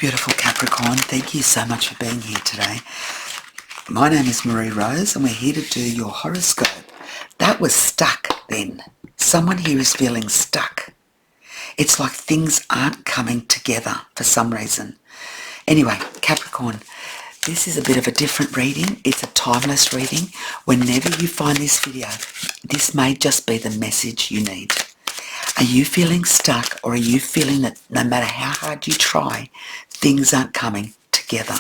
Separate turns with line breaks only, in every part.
beautiful Capricorn. Thank you so much for being here today. My name is Marie Rose and we're here to do your horoscope. That was stuck then. Someone here is feeling stuck. It's like things aren't coming together for some reason. Anyway, Capricorn, this is a bit of a different reading. It's a timeless reading. Whenever you find this video, this may just be the message you need. Are you feeling stuck, or are you feeling that no matter how hard you try, things aren't coming together?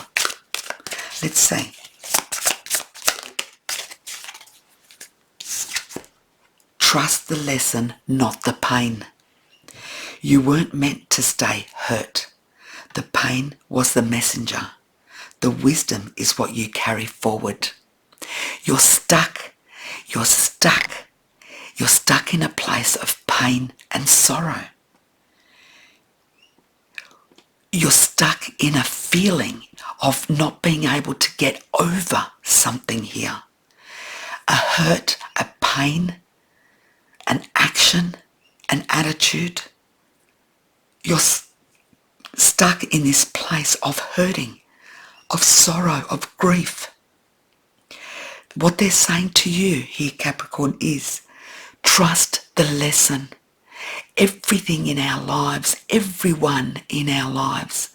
Let's see. Trust the lesson, not the pain. You weren't meant to stay hurt. The pain was the messenger. The wisdom is what you carry forward. You're stuck. You're stuck. You're stuck in a place of pain and sorrow. You're stuck in a feeling of not being able to get over something here. A hurt, a pain, an action, an attitude. You're stuck in this place of hurting, of sorrow, of grief. What they're saying to you here, Capricorn, is trust the lesson. Everything in our lives, everyone in our lives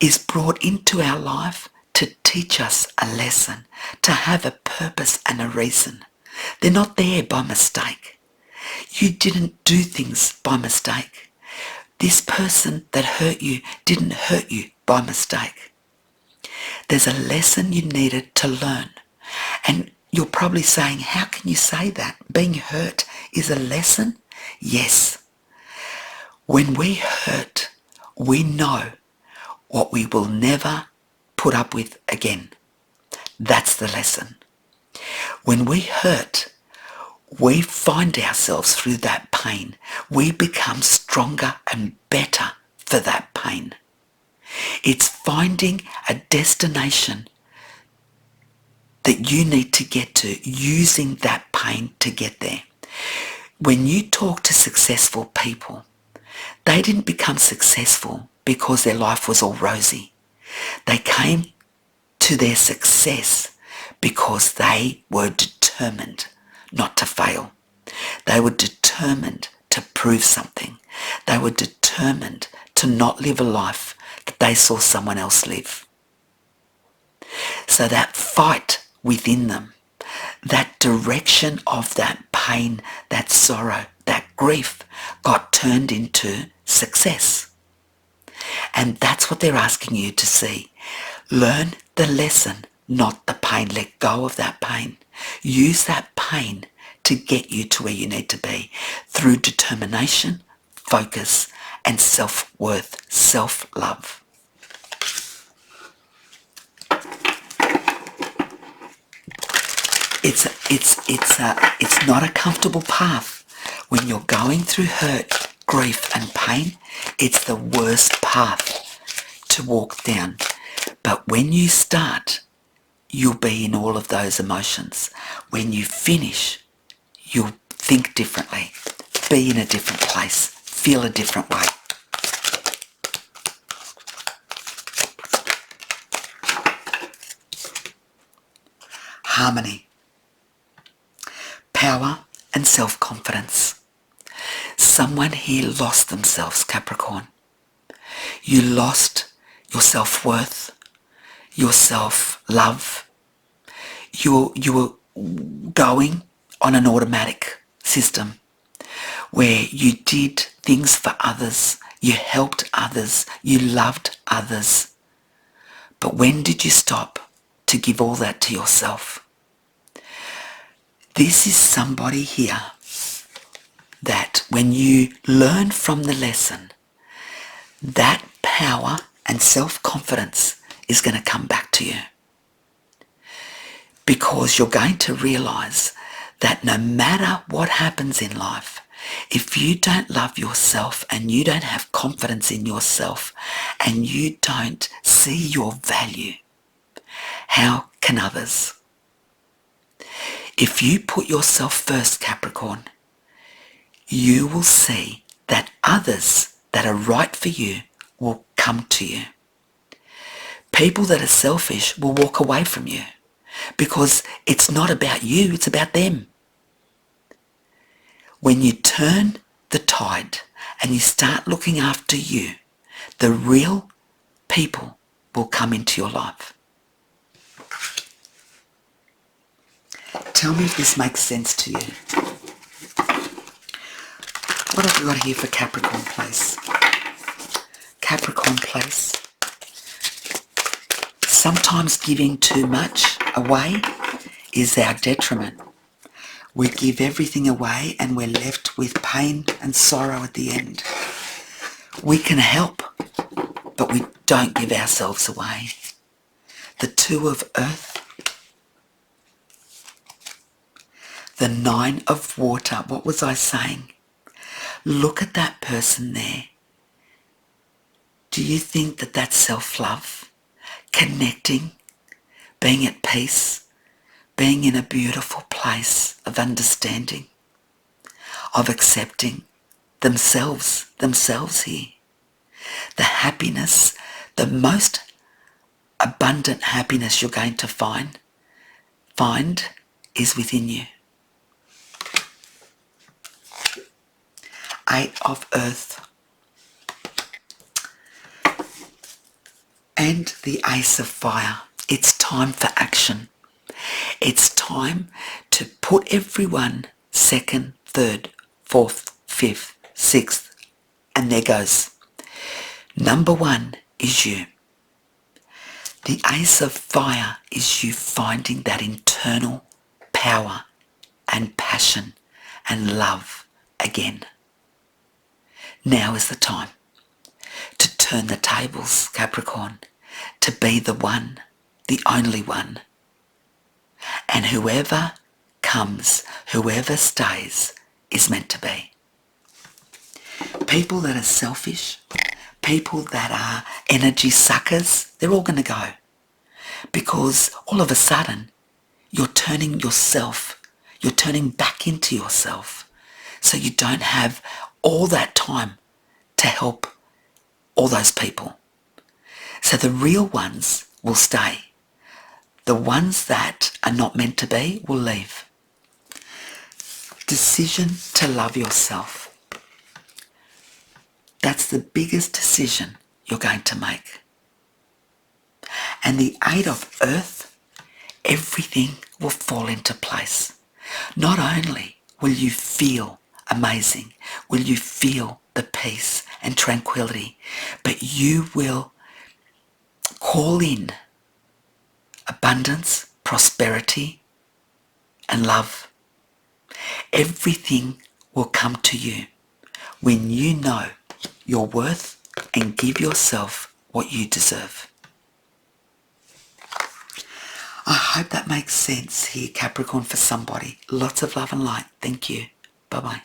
is brought into our life to teach us a lesson, to have a purpose and a reason. They're not there by mistake. You didn't do things by mistake. This person that hurt you didn't hurt you by mistake. There's a lesson you needed to learn. And you're probably saying, how can you say that? Being hurt is a lesson? Yes. When we hurt, we know what we will never put up with again. That's the lesson. When we hurt, we find ourselves through that pain. We become stronger and better for that pain. It's finding a destination that you need to get to, using that pain to get there. When you talk to successful people, they didn't become successful because their life was all rosy. They came to their success because they were determined not to fail. They were determined to prove something. They were determined to not live a life that they saw someone else live. So that fight within them, that direction of that pain, that sorrow, that grief got turned into success. And that's what they're asking you to see. Learn the lesson, not the pain. Let go of that pain. Use that pain to get you to where you need to be through determination, focus, and self-worth, self-love. It's not a comfortable path. When you're going through hurt, grief and pain, it's the worst path to walk down. But when you start, you'll be in all of those emotions. When you finish, you'll think differently, be in a different place, feel a different way. Harmony, power and self-confidence. Someone here lost themselves, Capricorn. You lost your self-worth, your self-love. You were going on an automatic system where you did things for others, you helped others, you loved others. But when did you stop to give all that to yourself? This is somebody here that when you learn from the lesson, that power and self-confidence is going to come back to you. Because you're going to realize that no matter what happens in life, if you don't love yourself and you don't have confidence in yourself and you don't see your value, how can others? If you put yourself first, Capricorn, you will see that others that are right for you will come to you. People that are selfish will walk away from you because it's not about you, it's about them. When you turn the tide and you start looking after you, the real people will come into your life. Tell me if this makes sense to you. What have we got here for Capricorn place? Capricorn place. Sometimes giving too much away is our detriment. We give everything away and we're left with pain and sorrow at the end. We can help, but we don't give ourselves away. The Two of Earth. The Nine of Water. What was I saying? Look at that person there. Do you think that that's self-love? Connecting, being at peace, being in a beautiful place of understanding, of accepting themselves here. The happiness, the most abundant happiness you're going to find is within you. Eight of Earth. And the Ace of Fire. It's time for action. It's time to put everyone second, third, fourth, fifth, sixth, and there goes. Number one is you. The Ace of Fire is you finding that internal power and passion and love again. Now is the time to turn the tables, Capricorn, to be the one, the only one. And whoever comes, whoever stays, is meant to be. People that are selfish, people that are energy suckers, they're all going to go. Because all of a sudden, you're turning back into yourself. So you don't have all that time to help all those people. So the real ones will stay. The ones that are not meant to be will leave. Decision to love yourself. That's the biggest decision you're going to make. And the Eight of Earth, everything will fall into place. Not only will you feel amazing, will you feel the peace and tranquility, but you will call in abundance, prosperity, and love. Everything will come to you when you know your worth and give yourself what you deserve. I hope that makes sense here, Capricorn, for somebody. Lots of love and light. Thank you. Bye-bye.